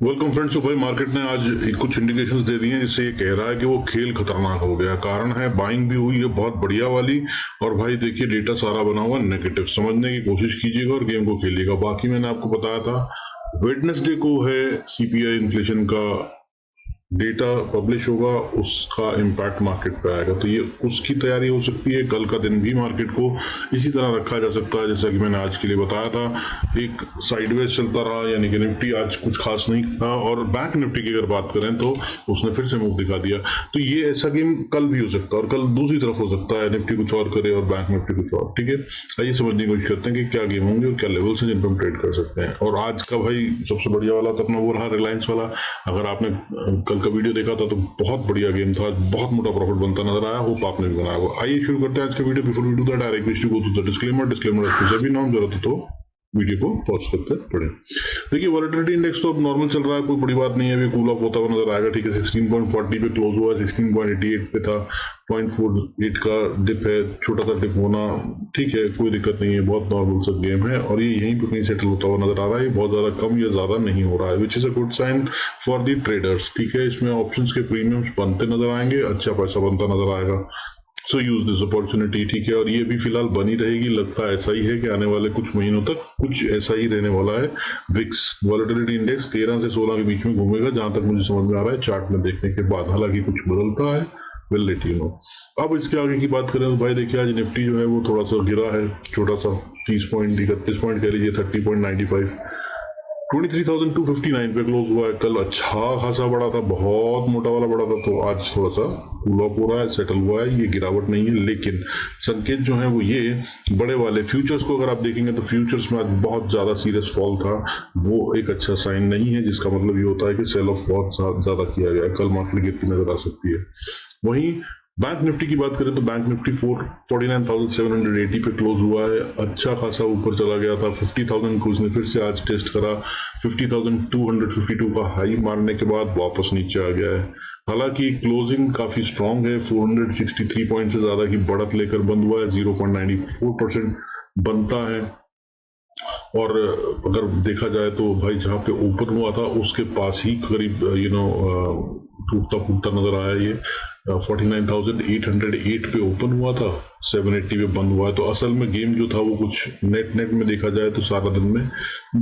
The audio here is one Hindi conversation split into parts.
Welcome friends. तो भाई मार्केट ने आज कुछ इंडिकेशंस दे दिए हैं जिससे ये कह रहा है कि वो खेल खतरनाक हो गया। कारण है बाइंग भी हुई है बहुत बढ़िया वाली। और भाई देखिए डेटा सारा बना हुआ नेगेटिव, समझने की कोशिश कीजिएगा और गेम को खेलिएगा। बाकी मैंने आपको बताया था वेडनेसडे को है सीपीआई इन्फ्लेशन का डेटा पब्लिश होगा, उसका इम्पैक्ट मार्केट पे आएगा, तो ये उसकी तैयारी हो सकती है। कल का दिन भी मार्केट को इसी तरह रखा जा सकता है जैसा कि मैंने आज के लिए बताया था। एक साइडवेज चलता रहा, यानी कि निफ्टी आज कुछ खास नहीं था। और बैंक निफ्टी की अगर बात करें तो उसने फिर से मूव दिखा दिया। तो ये ऐसा गेम कल भी हो सकता है और कल दूसरी तरफ हो सकता है, निफ्टी कुछ और करे और बैंक निफ्टी कुछ और। ठीक है, आइए समझने की कोशिश करते हैं कि क्या गेम होंगे और क्या लेवल से जिन पर हम ट्रेड कर सकते हैं। और आज का भाई सबसे बढ़िया वाला तो अपना वो रहा रिलायंस वाला। अगर आपने कल का वीडियो देखा था तो बहुत बढ़िया गेम था, बहुत मोटा प्रॉफिट बनता नजर आया। होप आपने भी बनाया होगा। आइए शुरू करते हैं आज का video. Before we do that direct wish to go to the disclaimer सभी नाम जरूरत है तो वीडियो को पॉज करते पड़े। देखिए वोलेटिलिटी इंडेक्स तो अब नॉर्मल चल रहा है, कोई बड़ी बात नहीं है, अभी कूल ऑफ होता हुआ नजर आएगा। ठीक है, 16.40 पे क्लोज हुआ, 16.88 पे था, 0.48 का डिप है, छोटा सा डिप होना ठीक है, कोई दिक्कत नहीं है, बहुत नॉर्मल सा गेम है। और ये यहीं पे कहीं सेटल होता हुआ नजर आ रहा है, बहुत ज्यादा कम या ज्यादा नहीं हो रहा है, which is a good sign for the traders. ठीक है, इसमें ऑप्शंस के प्रीमियम्स बनते नजर आएंगे, अच्छा पैसा बनता नजर आएगा। सो यूज दिस अपॉर्चुनिटी। ठीक है, और ये भी फिलहाल बनी रहेगी, लगता है ऐसा ही है कि आने वाले कुछ महीनों तक कुछ ऐसा ही रहने वाला है। विक्स वॉलेटिलिटी इंडेक्स 13 से 16 के बीच में घूमेगा, जहां तक मुझे समझ में आ रहा है चार्ट में देखने के बाद। हालांकि कुछ बदलता है, विल लेट यू नो। अब इसके आगे की बात करें तो भाई देखिए आज निफ्टी जो है वो थोड़ा सा गिरा है, छोटा सा 30 पॉइंट 31 पॉइंट कह लीजिए, 30.95, 23,259 पे क्लोज हुआ है। कल अच्छा खासा बड़ा था, बहुत मोटा वाला बड़ा था, तो आज थोड़ा सा कूल ऑफ हो रहा है, सेटल हुआ है, ये गिरावट नहीं है। लेकिन संकेत जो है वो ये बड़े वाले फ्यूचर्स को अगर आप देखेंगे तो फ्यूचर्स में आज बहुत ज्यादा सीरियस फॉल था, वो एक अच्छा साइन नहीं है, जिसका मतलब ये होता है कि सेल ऑफ बहुत ज्यादा किया गया है। कल मार्केट गिरती नजर आ सकती है। वहीं बैंक निफ्टी की बात करें तो बैंक निफ्टी 49,780 पे क्लोज हुआ है, अच्छा खासा ऊपर चला गया था। 50,000 को इसने फिर से आज टेस्ट करा, 50,252 का हाई मारने के बाद वापस नीचे आ गया है। हालांकि क्लोजिंग काफी स्ट्रांग है, 463 पॉइंट से ज्यादा की बढ़त लेकर बंद हुआ है, 0.94% बनता है। और अगर देखा जाए तो भाई जहां पे ओपन हुआ था उसके पास ही करीब टूटता फूटता नजर आया ये। 49,808 पे ओपन हुआ था, 780 पे बंद हुआ है। तो असल में गेम जो था वो कुछ नेट में देखा जाए तो सारा दिन में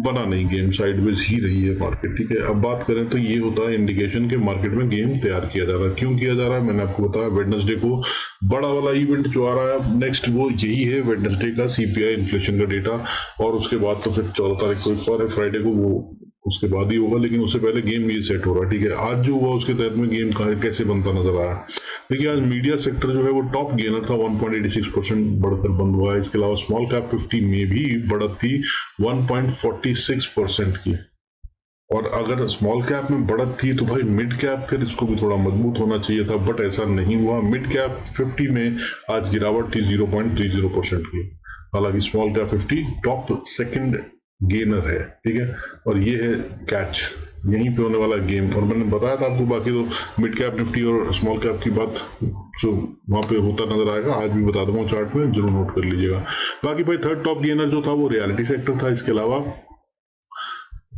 बना नहीं, गेम साइडवेज ही रही है मार्केट। ठीक है, अब बात करें तो ये होता है इंडिकेशन के मार्केट में गेम तैयार किया जा रहा है। क्यों किया जा रहा है मैंने आपको बताया, वेडनेसडे को बड़ा वाला इवेंट जो आ रहा है नेक्स्ट वो यही है, वेडनेसडे का सीपीआई इन्फ्लेशन का डेटा। और उसके बाद तो फिर 14 तारीख को एक और है, फ्राइडे को, वो उसके बाद ही होगा। लेकिन उससे पहले गेम ये सेट हो रहा है। ठीक है, आज जो हुआ उसके तहत में गेम कैसे बनता नजर आया। देखिए आज मीडिया सेक्टर जो है वो टॉप गेनर था, 1.86% बढ़कर बंद हुआ है। इसके अलावा स्मॉल कैप 50 में भी बढ़त थी 1.46% की। और अगर स्मॉल कैप में बढ़त थी तो भाई मिड कैप फिर इसको भी थोड़ा मजबूत होना चाहिए था, बट ऐसा नहीं हुआ। मिड कैप 50 में आज गिरावट थी 0.30% की। हालांकि small cap 50 top second gainer है। ठीक है, और ये है कैच, यहीं पे होने वाला गेम। और मैंने बताया था आपको, बाकी तो मिड कैप निफ्टी और स्मॉल कैप की बात जो वहां पे होता नजर आएगा, आज भी बता दूंगा चार्ट में, जरूर नोट कर लीजिएगा। बाकी भाई थर्ड टॉप गेनर जो था वो रियलिटी सेक्टर था। इसके अलावा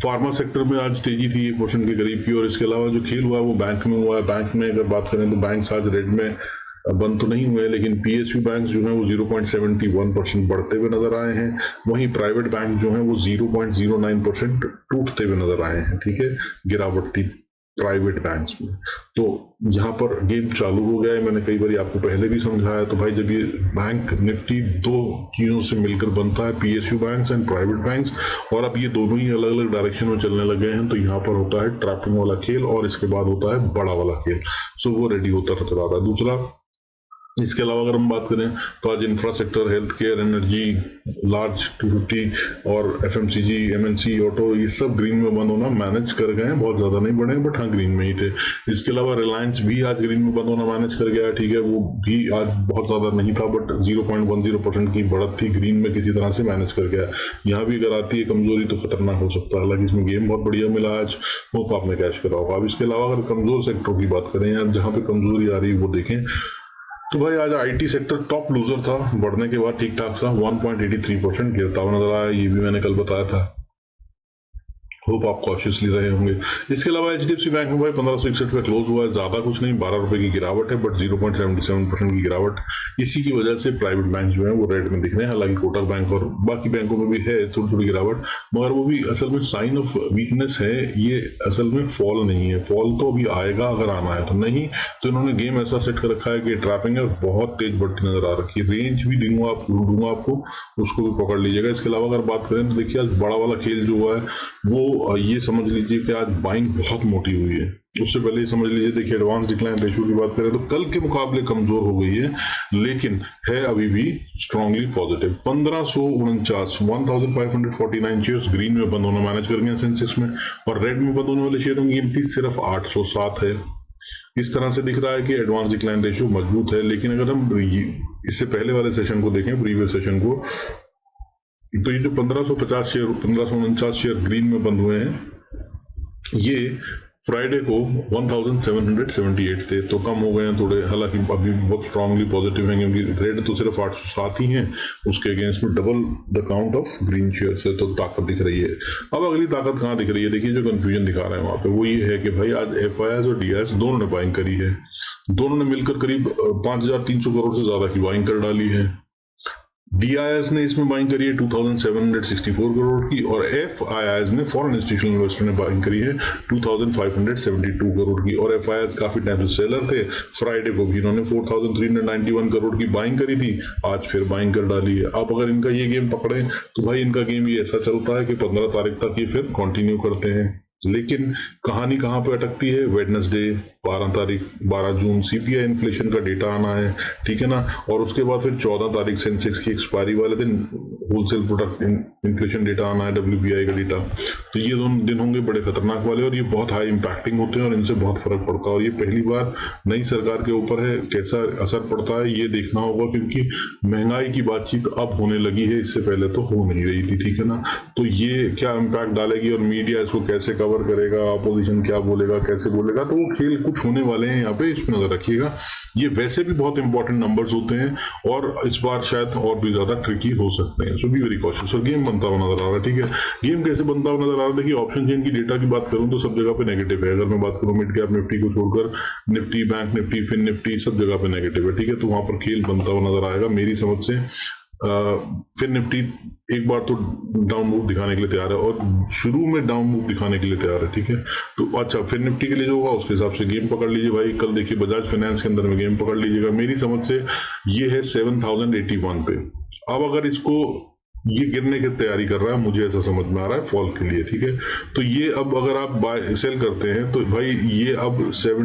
फार्मा सेक्टर में आज तेजी थी 1% के करीब की। और इसके अलावा जो खेल हुआ है वो बैंक में हुआ है। बैंक में अगर बात करें तो बैंक आज रेड में बंद तो नहीं हुए, लेकिन पीएसयू बैंक जो है वो 0.71% बढ़ते हुए नजर आए हैं। वहीं प्राइवेट बैंक जो है वो 0.09% टूटते हुए नजर आए हैं। ठीक है, गिरावट थी प्राइवेट बैंक्स में। तो यहाँ पर गेम चालू हो गया है, मैंने कई बार आपको पहले भी समझाया। तो भाई जब ये बैंक निफ्टी दो चीजों से मिलकर बनता है, PSU banks and private banks, और अब ये दोनों ही अलग अलग डायरेक्शन में चलने लगे हैं, तो यहाँ पर होता है ट्रैपिंग वाला खेल और इसके बाद होता है बड़ा वाला खेल। सो वो रेडी होता नजर आ रहा है। दूसरा, इसके अलावा अगर हम बात करें तो आज infrastructure, health care, energy, large 250 और एफएमसीजी, एमएनसी, ऑटो, ये सब ग्रीन में बंद होना मैनेज कर गए हैं। बहुत ज्यादा नहीं बढ़े बट हाँ ग्रीन में ही थे। इसके अलावा रिलायंस भी आज ग्रीन में बंद होना मैनेज कर गया है। ठीक है, वो भी आज बहुत ज्यादा नहीं था बट 0.10% की बढ़त थी, ग्रीन में किसी तरह से मैनेज कर गया। यहाँ भी अगर आती है कमजोरी तो खतरनाक हो सकता है। हालांकि इसमें गेम बहुत बढ़िया मिला आज, होप आपने कैश करा होगा। अब इसके अलावा अगर कमजोर सेक्टरों की बात करें या जहाँ पे कमजोरी आ रही है वो देखें तो भाई आज आईटी सेक्टर टॉप लूजर था, बढ़ने के बाद ठीक ठाक सा 1.83% गिरता हुआ नजर आया। ये भी मैंने कल बताया था। होप आप कॉशियसली रहे होंगे। इसके अलावा एचडीएफसी बैंक में भाई 1561 पे क्लोज हुआ है, ज्यादा कुछ नहीं, 12 रुपए की गिरावट है, बट 0.77% की गिरावट। इसी की वजह से प्राइवेट बैंक जो है वो रेड में दिख रहे हैं। हालांकि कोटक बैंक और बाकी बैंकों में भी है थोड़ी थोड़ी गिरावट, मगर वो भी असल में साइन ऑफ वीकनेस है, ये असल में फॉल नहीं है। फॉल तो अभी आएगा अगर आना है, तो नहीं तो इन्होंने गेम ऐसा सेट कर रखा है कि ट्रैपिंग है, बहुत तेज बढ़ती नजर आ रखी है। रेंज भी दूंगा आपको, उसको भी पकड़ लीजिएगा। इसके अलावा अगर बात करें तो देखिए आज बड़ा वाला खेल जो हुआ है वो ये समझ लीजिए कि आज बाइंग बहुत मोटी हुई है। उससे पहले ही समझ लीजिए, देखिए एडवांस डिक्लाइन रेशियो की बात करें तो कल के मुकाबले कमजोर हो गई है, लेकिन है अभी भी स्ट्रांगली पॉजिटिव। 1549 1549 शेयर्स ग्रीन में बंद होना मैनेज कर गए सेंसेक्स में, और रेड में बंद होने वाले शेयरों की गिनती सिर्फ 807 है। इस तरह से दिख रहा है कि एडवांस डिक्लाइन रेशियो मजबूत है। लेकिन अगर हम इससे पहले वाले सेशन को देखें, प्रीवियस सेशन को, तो ये जो 1550 शेयर 1549 शेयर ग्रीन में बंद हुए हैं, ये फ्राइडे को 1778 थे, तो कम हो गए हैं थोड़े। हालांकि अभी बहुत स्ट्रांगली पॉजिटिव हैं, क्योंकि रेड तो सिर्फ 807 ही हैं, उसके अगेंस्ट में double the count of green shares है, तो ताकत दिख रही है। अब अगली ताकत कहाँ दिख रही है? देखिए जो कंफ्यूजन दिखा रहे हैं वहां पे वो ये है कि भाई आज एफआईआई और डीआईएस दोनों ने बाइंग करी है, दोनों ने मिलकर करीब 5300 करोड़ से ज्यादा की बाइंग कर डाली है। डीआईएस ने इसमें बाइंग करी है 2764 करोड़ की, और एफआईआई ने फॉरेन इंस्टीट्यूशनल इन्वेस्टर ने बाइंग करी है 2572 करोड़ की। और एफआईआई काफी टाइम से सेलर थे, फ्राइडे को भी इन्होंने 4391 करोड़ की बाइंग करी थी, आज फिर बाइंग कर डाली है। अब अगर इनका ये गेम पकड़े तो भाई इनका गेम ये ऐसा चलता है कि 15 तारीख तक ये फिर कंटिन्यू करते हैं। लेकिन कहानी कहां पे अटकती है? वेडनेसडे 12 जून सीपीआई इन्फ्लेशन का डेटा आना है, ठीक है ना, और उसके बाद फिर 14 तारीख सेंसेक्स की एक्सपायरी वाले दिन होलसेल प्रोडक्ट इन्फ्लेशन डेटा आना है, डब्ल्यूपीआई का डेटा। तो ये दोनों दिन होंगे बड़े खतरनाक वाले, और ये बहुत हाई इंपैक्टिंग होते हैं और इनसे बहुत फर्क पड़ता है। और ये पहली बार नई सरकार के ऊपर है, कैसा असर पड़ता है ये देखना होगा, क्योंकि महंगाई की बातचीत अब होने लगी है, इससे पहले तो हो नहीं रही थी, ठीक है ना। तो ये क्या इम्पैक्ट डालेगी और मीडिया इसको कैसे कवर करेगा, अपोजिशन क्या बोलेगा, कैसे बोलेगा, तो वो खेल कुछ होने वाले हैं यहाँ पे, इस पर नजर रखिएगा। ये वैसे भी बहुत इंपॉर्टेंट नंबर्स होते हैं और इस बार शायद और भी ज्यादा ट्रिकी हो सकते हैं, सो बी वेरी कॉशियस। और गेम बनता हुआ नजर आ रहा है, ठीक है। गेम कैसे बनता हुआ नजर आ रहा है? देखिए ऑप्शन चेन की डेटा की बात करूं तो सब जगह पे नेगेटिव है। अगर मैं बात करूं मिड कैप निफ्टी को छोड़कर, Nifty, bank Nifty, fin Nifty, सब जगह पे नेगेटिव है, ठीक है। तो वहां पर खेल बनता हुआ नजर आएगा मेरी समझ से। फिर निफ्टी एक बार तो डाउन मूव दिखाने के लिए तैयार है, और शुरू में डाउन मूव दिखाने के लिए तैयार है, ठीक है। तो अच्छा, फिर निफ्टी के लिए जो होगा उसके हिसाब से गेम पकड़ लीजिए भाई। कल देखिए बजाज फाइनेंस के अंदर में गेम पकड़ लीजिएगा, मेरी समझ से ये है 7081 पे। अब अगर इसको ये गिरने की तैयारी कर रहा है, मुझे ऐसा समझ में आ रहा है फॉल के लिए, ठीक है। तो ये अब अगर आप बाय सेल करते हैं तो भाई ये अब 100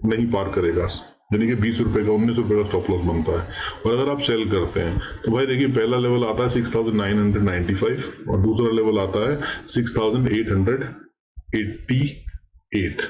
नहीं पार करेगा, यानी कि 20 रुपए का 19 रुपए का स्टॉप लॉस बनता है। और अगर आप सेल करते हैं तो भाई देखिए पहला लेवल आता है 6995 और दूसरा लेवल आता है 6888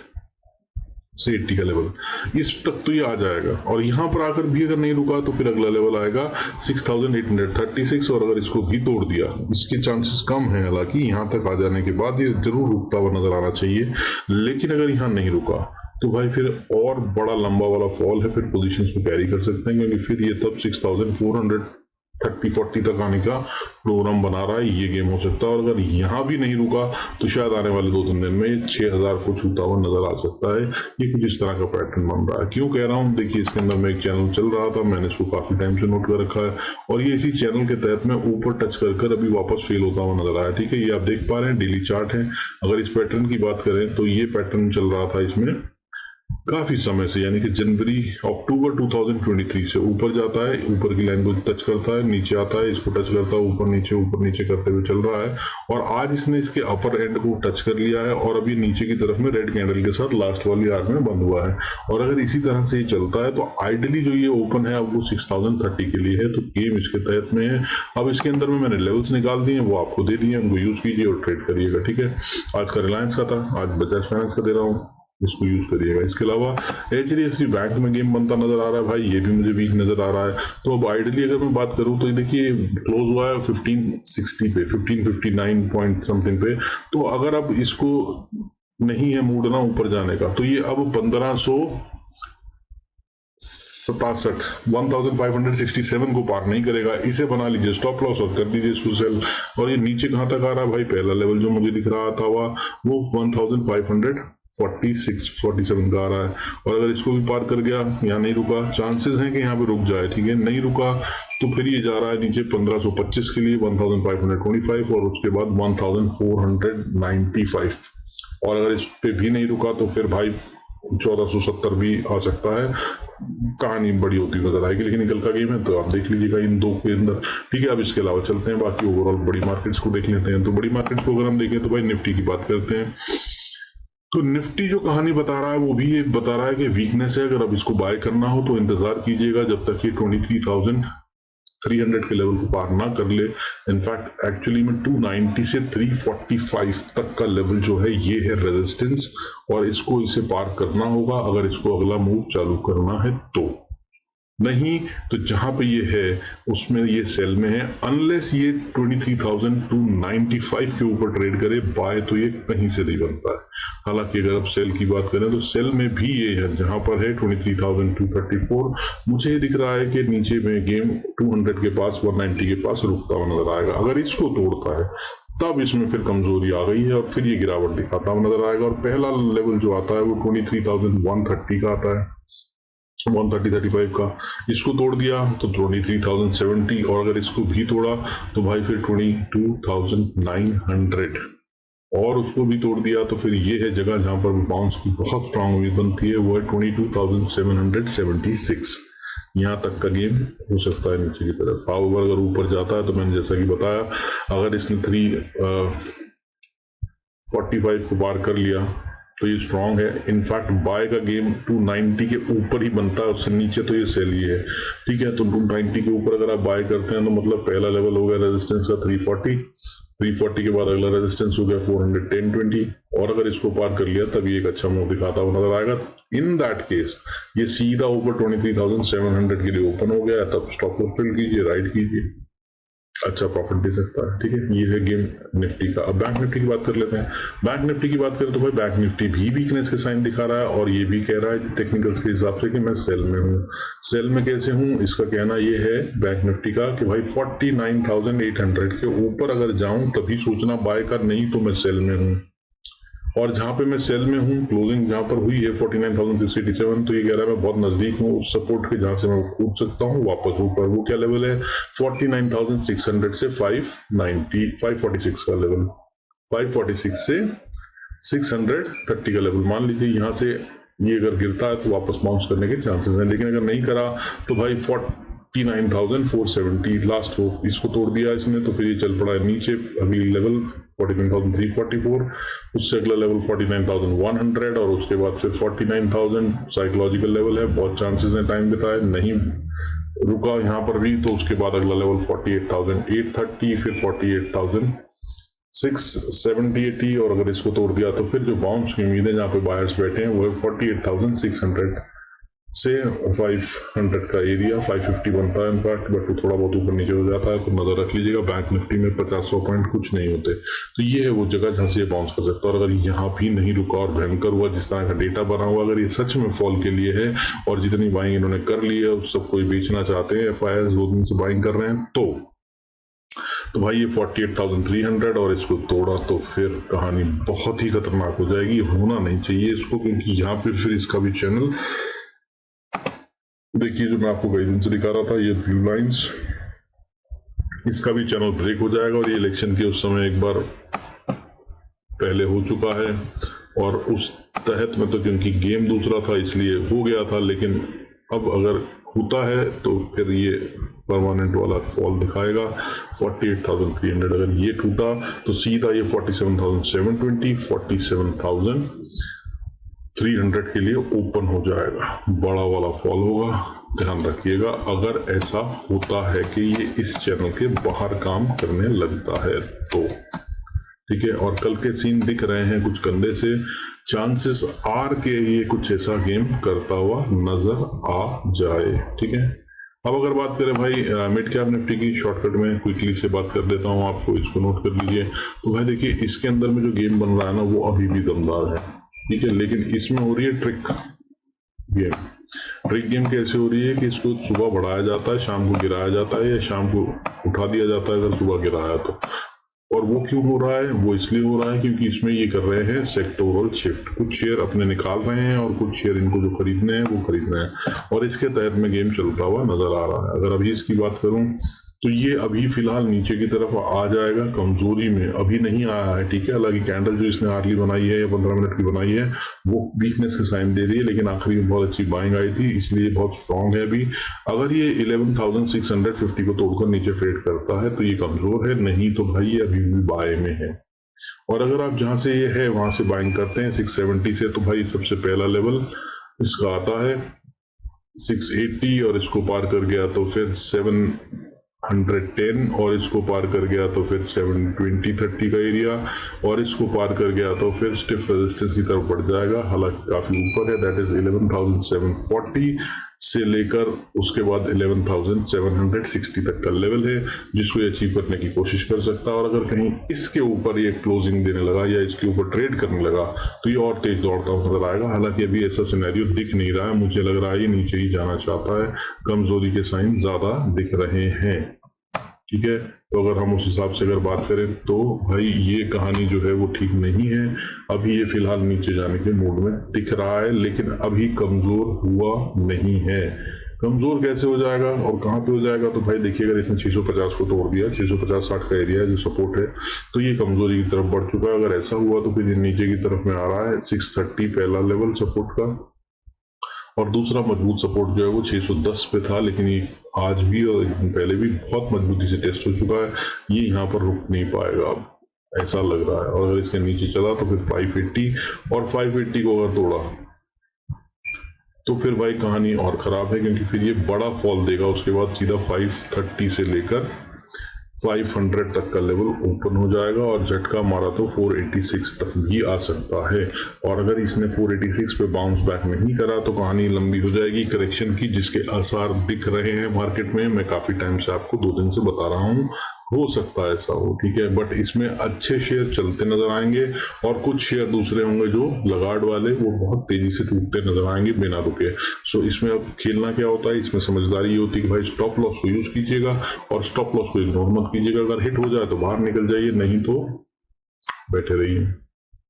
से 80 का लेवल, इस तक तो ये आ जाएगा। और यहां पर आकर भी अगर नहीं रुका तो फिर अगला लेवल आएगा 6836, और अगर इसको भी तोड़ दिया, इसके चांसेस कम है, हालांकि यहां तक आ जाने के बाद ये जरूर रुकता हुआ नजर आना चाहिए। लेकिन अगर यहां नहीं रुका तो भाई फिर और बड़ा लंबा वाला फॉल है, फिर पोजीशंस को कैरी कर सकते हैं, क्योंकि फिर ये तब 6430-40 तक आने का प्रोग्राम बना रहा है, ये गेम हो सकता है। और अगर यहाँ भी नहीं रुका तो शायद आने वाले 2-3 दिन में 6000 को छूता हुआ नजर आ सकता है। ये कुछ इस तरह का पैटर्न बन रहा है। क्यों कह रहा हूँ? देखिए इसके अंदर में एक चैनल चल रहा था, मैंने इसको काफी टाइम से नोट कर रखा है, और ये इसी चैनल के तहत में ऊपर टच कर अभी वापस फेल होता हुआ नजर आया, ठीक है। ये आप देख पा रहे हैं, डेली चार्ट है। अगर इस पैटर्न की बात करें तो ये पैटर्न चल रहा था इसमें काफी समय से, यानी कि अक्टूबर 2023 से ऊपर जाता है, ऊपर की लाइन को टच करता है, नीचे आता है, इसको टच करता है, ऊपर नीचे करते हुए चल रहा है। और आज इसने इसके अपर एंड को टच कर लिया है, और अभी नीचे की तरफ में रेड कैंडल के साथ लास्ट वाली आर्क में बंद हुआ है। और अगर इसी तरह से ये चलता है तो आइडियली जो ये ओपन है अब वो 6030 के लिए है, तो गेम इसके तहत में है। अब इसके अंदर में मैंने लेवल्स निकाल दिए, वो आपको दे दिए, उनको यूज कीजिए और ट्रेड करिएगा, ठीक है। आज का रिलायंस का था, आज बजाज फाइनेंस का दे रहा हूँ, इसको यूज करिएगा। इसके अलावा एचडीएफसी बैंक में गेम बनता नजर आ रहा है भाई, ये भी मुझे वीक नजर आ रहा है। तो अब आइडियली अगर मैं बात करूं तो ये देखिए क्लोज हुआ है 1560 पे, 1559 पॉइंट समथिंग पे। तो अगर अब इसको नहीं है मूड ना ऊपर जाने का, तो ये अब 1500 67 1567 को पार नहीं करेगा, इसे बना लीजिए स्टॉप लॉस और कर दीजिए इसको सेल। और ये नीचे कहां तक आ रहा है भाई, पहला लेवल जो मुझे दिख रहा था वो 1546-47 का आ रहा है। और अगर इसको भी पार कर गया, यहाँ नहीं रुका, चांसेस हैं कि यहाँ पे रुक जाए, ठीक है, नहीं रुका तो फिर ये जा रहा है नीचे 1525 के लिए 1525 और उसके बाद 1495। और अगर इस पे भी नहीं रुका तो फिर भाई 1470 भी आ सकता है। कहानी बड़ी होती नजर आएगी, लेकिन कल का गेम है तो आप देख लीजिएगा इन दो के अंदर, ठीक है। अब इसके अलावा चलते हैं बाकी ओवरऑल बड़ी मार्केट्स को देख लेते हैं। तो बड़ी मार्केट्स को अगर हम देखें तो भाई निफ्टी की बात करते हैं। तो निफ्टी जो कहानी बता रहा है वो भी एक बता रहा है कि वीकनेस है, अगर अब इसको बाय करना हो तो इंतजार कीजिएगा जब तक ये 23,300 के लेवल को पार ना कर ले। इनफैक्ट एक्चुअली में 290 से 345 तक का लेवल जो है ये है रेजिस्टेंस, और इसको इसे पार करना होगा अगर इसको अगला मूव चालू करना है तो। नहीं तो जहां पे ये है उसमें ये सेल में है, अनलेस ये 23,295 के ऊपर ट्रेड करे बाय तो ये कहीं से नहीं बनता है। हालांकि अगर आप सेल की बात करें तो सेल में भी ये है, जहां पर है 23,234, मुझे दिख रहा है कि नीचे में गेम 200 के पास 190 के पास रुकता हुआ नजर आएगा। अगर इसको तोड़ता है तब इसमें फिर कमजोरी आ गई है और फिर ये गिरावट दिखाता हुआ नजर आएगा। और पहला लेवल जो आता है वो 23,130 का आता है, 130-35 का। इसको तोड़ दिया तो 23,070, और अगर इसको भी तोड़ा तो भाई फिर 22,900, और उसको भी तोड़ दिया तो फिर ये है जगह जहां पर बाउंस की बहुत स्ट्रांग उम्मीद बनती है, वो है 22,776। यहाँ तक का गेम हो सकता है नीचे की तरफ। हाउएवर अगर ऊपर जाता है तो मैंने जैसा कि बताया, अगर इसने 345 को पार कर लिया तो ये स्ट्रांग है। इनफैक्ट बाय का गेम 290 के ऊपर ही बनता है, उससे नीचे तो ये सेल ही है, ठीक है। तो 290 के ऊपर अगर आप बाय करते हैं तो मतलब पहला लेवल हो गया रेजिस्टेंस का 340 के बाद अगला रेजिस्टेंस हो गया 410-20, और अगर इसको पार कर लिया तब ये एक अच्छा मूव दिखाता हुआ नजर आएगा। इन दैट केस ये सीधा ऊपर 23,700 के लिए ओपन हो गया, तब स्टॉप लॉस फिल कीजिए, राइड कीजिए, अच्छा प्रॉफिट दे सकता है, ठीक है। ये है गेम निफ्टी का। अब बैंक निफ्टी की बात कर लेते हैं। बैंक निफ्टी की बात करें तो भाई बैंक निफ्टी भी वीकनेस के साइन दिखा रहा है, और ये भी कह रहा है टेक्निकल्स के हिसाब से कि मैं सेल में हूँ। सेल में कैसे हूँ, इसका कहना ये है बैंक निफ्टी का कि भाई 49,800 के ऊपर अगर जाऊं तभी सोचना बाय का, नहीं तो मैं सेल में हूँ। और जहां पे मैं सेल में हूँ, क्लोजिंग जहां पर हुई है 49,687, तो ये कह रहा है मैं बहुत नजदीक हूँ उस सपोर्ट के जहां से मैं कूद सकता हूँ वापस ऊपर। वो क्या लेवल है, 49,600 से 546 का लेवल, 546 से 630 का लेवल। मान लीजिए यहाँ से ये अगर गिरता है तो वापस बाउंस करने के चांसेस हैं, लेकिन अगर नहीं करा तो भाई 49,470 लास्ट हो, इसको तोड़ दिया इसने तो फिर ये चल पड़ा है नीचे। अगली लेवल 49,344, उससे अगला लेवल 49,100, और उसके बाद फिर 49,000 साइकोलॉजिकल लेवल है। बहुत चांसेस हैं टाइम बिताए, नहीं रुका यहाँ पर भी, तो उसके बाद अगला लेवल 48,830, फिर 48,670-80, और अगर इसको तोड़ दिया तो फिर जो बाउंस की उम्मीद है जहाँ पे बायर्स बैठे हैं वो है 48,600 से 500 का एरिया, 550 बनता है इनफैक्ट, बट थोड़ा बहुत ऊपर नीचे हो जाता है, तो नजर रख लीजिएगा। बैंक निफ्टी में 50-100 पॉइंट कुछ नहीं होते, तो ये है वो जगह जहां से ये बाउंस कर सकता है। और अगर यहाँ भी नहीं रुका और भयंकर हुआ, जिस तरह का डेटा बना हुआ, अगर ये सच में फॉल के लिए है और जितनी बाइंग इन्होंने कर ली है सब कोई बेचना चाहते हैं, FIs 2 दिन से बाइंग कर रहे हैं, तो भाई ये 48,300 और इसको तोड़ा तो फिर कहानी बहुत ही खतरनाक हो जाएगी। होना नहीं चाहिए इसको, क्योंकि यहाँ पे फिर इसका भी चैनल देखिए जो मैं आपको कई दिन से दिखा रहा था, ये ब्लू लाइंस, इसका भी चैनल ब्रेक हो जाएगा। और ये इलेक्शन के उस समय एक बार पहले हो चुका है, और उस तहत में तो क्योंकि गेम दूसरा था इसलिए हो गया था, लेकिन अब अगर होता है तो फिर ये परमानेंट वाला फॉल दिखाएगा। 48,300 अगर ये टूटा तो सीधा ये 47,720, 47,300 के लिए ओपन हो जाएगा, बड़ा वाला फॉल होगा, ध्यान रखिएगा अगर ऐसा होता है कि ये इस चैनल के बाहर काम करने लगता है तो, ठीक है। और कल के सीन दिख रहे हैं कुछ कंधे से, चांसेस आर के ये कुछ ऐसा गेम करता हुआ नजर आ जाए, ठीक है। अब अगर बात करें भाई मिड कैप निफ्टी की, शॉर्टकट में क्विकली से बात कर देता हूं आपको, इसको नोट कर लीजिए। तो भाई देखिए इसके अंदर में जो गेम बन रहा है ना वो अभी भी दमदार है, ठीक है, लेकिन इसमें हो रही है ट्रिक गेम। ट्रिक गेम कैसे हो रही है कि इसको सुबह बढ़ाया जाता है, शाम को गिराया जाता है, या शाम को उठा दिया जाता है अगर सुबह गिराया तो। और वो क्यों हो रहा है? वो इसलिए हो रहा है क्योंकि इसमें ये कर रहे हैं सेक्टोरल शिफ्ट, कुछ शेयर अपने निकाल रहे हैं और कुछ शेयर इनको जो खरीदने हैं वो खरीद रहे हैं, और इसके तहत में गेम चलता हुआ नजर आ रहा है। अगर अभी इसकी बात करूं तो ये अभी फिलहाल नीचे की तरफ आ जाएगा, कमजोरी में अभी नहीं आया है, ठीक है। हालांकि कैंडल जो इसने आर्ली बनाई है या 15 मिनट की बनाई है वो वीकनेस के साइन दे रही है, लेकिन आखिरी में बहुत अच्छी बाइंग आई थी, इसलिए बहुत स्ट्रांग है अभी। अगर ये 11,650 को तोड़कर नीचे ट्रेड करता है तो ये कमजोर है, नहीं तो भाई ये अभी भी बाय में है। और अगर आप जहां से ये है वहां से बाइंग करते हैं 670 से, तो भाई सबसे पहला लेवल इसका आता है 680, और इसको पार कर गया तो फिर 710, और इसको पार कर गया तो फिर 720-30 का एरिया, और इसको पार कर गया तो फिर स्टिफ रेजिस्टेंस की तरफ बढ़ जाएगा, हालांकि काफी ऊपर है, दैट इज 11,740 से लेकर उसके बाद 11,760 तक का लेवल है जिसको ये अचीव करने की कोशिश कर सकता है। और अगर कहीं इसके ऊपर ये क्लोजिंग देने लगा या इसके ऊपर ट्रेड करने लगा तो ये और तेज दौड़ता हुआ नजर आएगा। हालांकि अभी ऐसा सिनेरियो दिख नहीं रहा है, मुझे लग रहा है ये नीचे ही जाना चाहता है, कमजोरी के साइन ज्यादा दिख रहे हैं, ठीक है। तो अगर हम उस हिसाब से अगर बात करें तो भाई ये कहानी जो है वो ठीक नहीं है। अभी ये फिलहाल नीचे जाने के मूड में दिख रहा है, लेकिन अभी कमजोर हुआ नहीं है। कमजोर कैसे हो जाएगा और कहां पे हो जाएगा? तो भाई देखिए, अगर इसने 650 को तोड़ दिया, 650-60 का एरिया है जो सपोर्ट है, तो ये कमजोरी की तरफ बढ़ चुका है। अगर ऐसा हुआ तो फिर ये नीचे की तरफ में आ रहा है 630 पहला लेवल सपोर्ट का, और दूसरा मजबूत सपोर्ट जो है वो 610 पे था, लेकिन ये आज भी और पहले भी बहुत मजबूती से टेस्ट हो चुका है, ये यहाँ पर रुक नहीं पाएगा अब, ऐसा लग रहा है। और अगर इसके नीचे चला तो फिर 580, और 580 को अगर तोड़ा तो फिर भाई कहानी और खराब है, क्योंकि फिर ये बड़ा फॉल देगा, उसके बाद सीधा 530 से लेकर 500 तक का लेवल ओपन हो जाएगा, और झटका मारा तो 486 तक भी आ सकता है। और अगर इसने 486 पे बाउंस बैक नहीं करा तो कहानी लंबी हो जाएगी करेक्शन की, जिसके आसार दिख रहे हैं मार्केट में। मैं काफी टाइम से आपको 2 दिन से बता रहा हूँ, हो सकता है ऐसा हो, ठीक है। बट इसमें अच्छे शेयर चलते नजर आएंगे, और कुछ शेयर दूसरे होंगे जो लगाड़ वाले, वो बहुत तेजी से टूटते नजर आएंगे बिना रुके। सो इसमें अब खेलना क्या होता है, इसमें समझदारी ये होती है कि भाई स्टॉप लॉस को यूज कीजिएगा, और स्टॉप लॉस को इग्नोर मत कीजिएगा। अगर हिट हो जाए तो बाहर निकल जाइए, नहीं तो बैठे रहिए,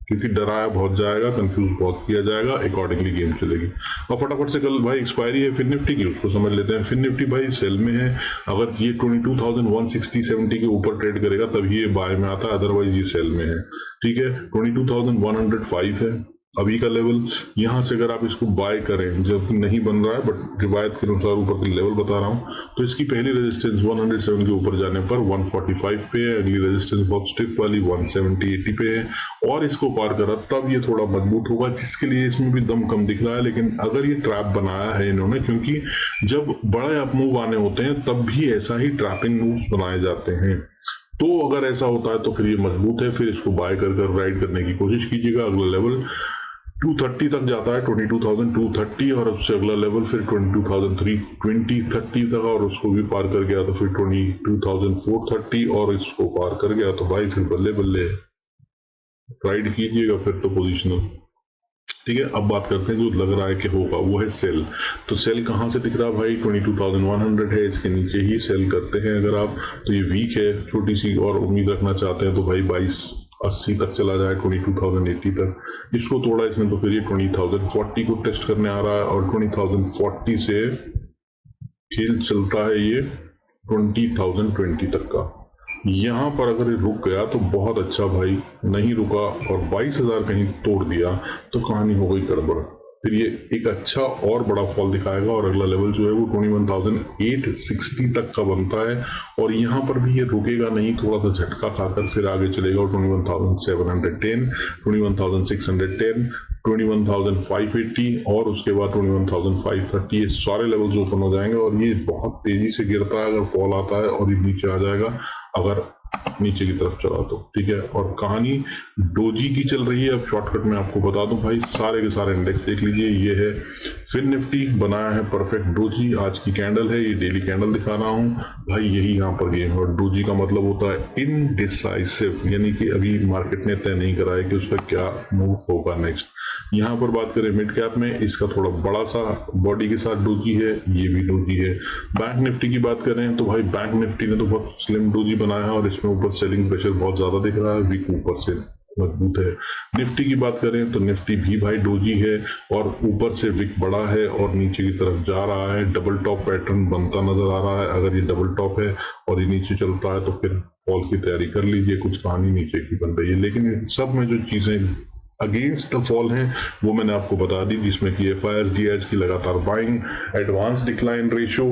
क्योंकि डराया बहुत जाएगा, कंफ्यूज बहुत किया जाएगा, अकॉर्डिंगली गेम चलेगी। और फटाफट से कल भाई एक्सपायरी है फिर निफ्टी की, उसको समझ लेते हैं। फिर निफ्टी भाई सेल में है, अगर ये 22,160-70 के ऊपर ट्रेड करेगा तभी ये बाय में आता है, अदरवाइज ये सेल में है, ठीक है। 22,105 है अभी का लेवल, यहां से अगर आप इसको बाय करें, जब नहीं बन रहा है बट रिवायत के अनुसार ऊपर के लेवल बता रहा हूं, तो इसकी पहली रेजिस्टेंस 107 के ऊपर जाने पर 145 पे है, अगली रेजिस्टेंस बहुत स्टिफ वाली 170-80 पे है, और इसको पार करा तब ये थोड़ा मजबूत होगा, जिसके लिए इसमें भी दम कम दिख रहा है। लेकिन अगर ये ट्रैप बनाया है इन्होंने, क्योंकि जब बड़े अप मूव आने होते हैं तब भी ऐसा ही ट्रैपिंग मूव्स बनाए जाते हैं, तो अगर ऐसा होता है तो फिर ये मजबूत है, फिर इसको बाय कर राइड करने की कोशिश कीजिएगा। अगला लेवल 230 तक जाता है, 22,230, और उससे अगला लेवल फिर 22,320-30 तक, और उसको भी पार कर गया तो फिर 22,430, और इसको पार कर गया तो भाई फिर बल्ले बल्ले राइड कीजिएगा फिर तो पोजिशनल, ठीक है। अब बात करते हैं जो लग रहा है कि होगा, वो है सेल। तो सेल कहां से दिख रहा है भाई? 22,100 है, इसके नीचे ही सेल करते हैं अगर आप, तो ये वीक है छोटी सी, और उम्मीद रखना चाहते हैं तो भाई 2280 तक चला जाए, 22,080 तक। इसको तोड़ा इसने तो फिर ये 20,040 को टेस्ट करने आ रहा है, और 20,040 से खेल चलता है ये 20,020 तक का। यहां पर अगर ये रुक गया तो बहुत अच्छा भाई, नहीं रुका और 22,000 कहीं तोड़ दिया तो कहानी हो गई गड़बड़, फिर ये एक अच्छा और बड़ा फॉल दिखाएगा, और अगला लेवल जो है वो 21,860 तक का बनता है, और यहाँ पर भी ये रुकेगा नहीं, थोड़ा सा झटका खाकर फिर आगे चलेगा, और 21,710, 21,610, 21,580, और उसके बाद 21,530, ये सारे लेवल्स ओपन हो जाएंगे, और ये बहुत तेजी से गिरता है अगर फॉल आता है, और ये नीचे आ जाएगा अगर नीचे की तरफ चला तो ठीक है। और कहानी डोजी की चल रही है। अब शॉर्टकट में आपको बता दूं भाई, सारे के सारे इंडेक्स देख लीजिए। ये है फिन निफ्टी, बनाया है परफेक्ट डोजी। आज की कैंडल है, ये डेली कैंडल दिखा रहा हूं भाई, यही यहाँ पर गेम है। और डोजी का मतलब होता है इनडिसाइसिव, यानी कि अभी मार्केट ने तय नहीं करा है कि उसका क्या मूव होगा नेक्स्ट। यहाँ पर बात करें मिड कैप में, इसका थोड़ा बड़ा सा बॉडी के साथ डोजी है, ये भी डोजी है। बैंक निफ्टी की बात करें तो भाई बैंक निफ्टी ने तो बहुत स्लिम डोजी बनाया है और इसमें ऊपर सेलिंग प्रेशर बहुत ज्यादा दिख रहा है, विक ऊपर से मजबूत है। निफ्टी की बात करें तो निफ्टी भी भाई डोजी है और ऊपर से विक बड़ा है और नीचे की तरफ जा रहा है। डबल टॉप पैटर्न बनता नजर आ रहा है। अगर ये डबल टॉप है और ये नीचे चलता है तो फिर फॉल की तैयारी कर लीजिए, कुछ कहानी नीचे की बन रही है। लेकिन सब में जो चीजें अगेंस्ट द फॉल हैं वो मैंने आपको बता दी, जिसमें कि एफआईएस डीआईएस की लगातार बाइंग, एडवांस डिक्लाइन रेशियो,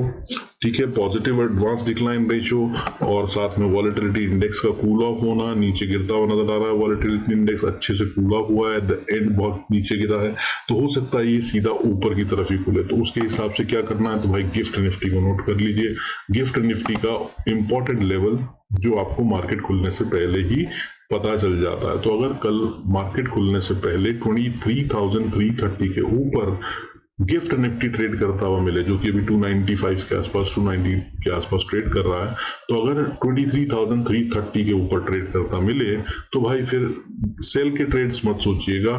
ठीक है, पॉजिटिव एडवांस डिक्लाइन रेशियो, और साथ में वॉलेटिलिटी इंडेक्स का कूल ऑफ होना, नीचे गिरता हुआ नजर आ रहा है। वॉलेटिलिटी इंडेक्स अच्छे से कूल ऑफ हुआ है, द एंड बहुत नीचे गिरा है, तो हो सकता है ये सीधा ऊपर की तरफ ही खुले। तो उसके हिसाब से क्या करना है, तो भाई गिफ्ट निफ्टी को नोट कर लीजिए। गिफ्ट निफ्टी का इंपॉर्टेंट लेवल जो आपको मार्केट खुलने से पहले ही पता चल जाता है। तो अगर कल मार्केट खुलने से पहले 23,330 के ऊपर गिफ्ट निफ्टी ट्रेड करता हुआ मिले, जो कि अभी 295 के आसपास 290 के आसपास ट्रेड कर रहा है, तो अगर 23,330 के ऊपर ट्रेड करता मिले तो भाई फिर सेल के ट्रेड्स मत सोचिएगा,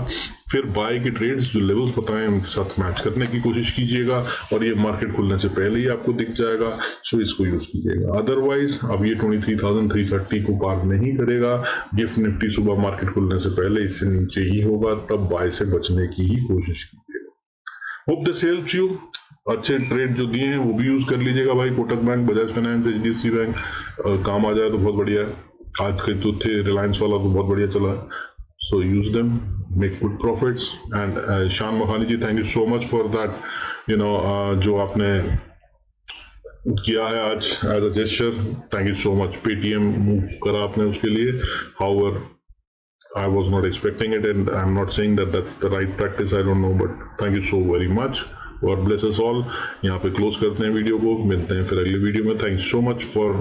फिर बाय के ट्रेड्स जो लेवल्स बताएं उनके साथ मैच करने की कोशिश कीजिएगा और ये मार्केट खुलने से पहले ही आपको दिख जाएगा, सो इसको यूज कीजिएगा। अदरवाइज अब ये 23,330 को पार नहीं करेगा, गिफ्ट निफ्टी सुबह मार्केट खुलने से पहले इससे नीचे ही होगा, तब बाय से बचने की ही कोशिश कीजिएगा। Hope this helps you. अच्छे ट्रेड जो दिए हैं वो भी यूज कर लीजिएगा भाई। Kotak bank, Bajaj finance, HDFC bank काम आ जाए तो बहुत बढ़िया है। आज के तो थे रिलायंस वाला तो बहुत बढ़िया चला है, so use them, make good profits. And Shan Makhani ji, thank you so much for that, जो आपने किया है आज as a gesture, thank you so much. Paytm move करा आपने उसके लिए, however I was not expecting it and I'm not saying that that's the right practice, I don't know, but thank you so very much. God bless us all. यहाँ पे क्लोज करते हैं वीडियो को, मिलते हैं फिर अगले वीडियो में। Thank you so much for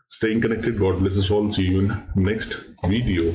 staying connected. God bless us all. See you in next video.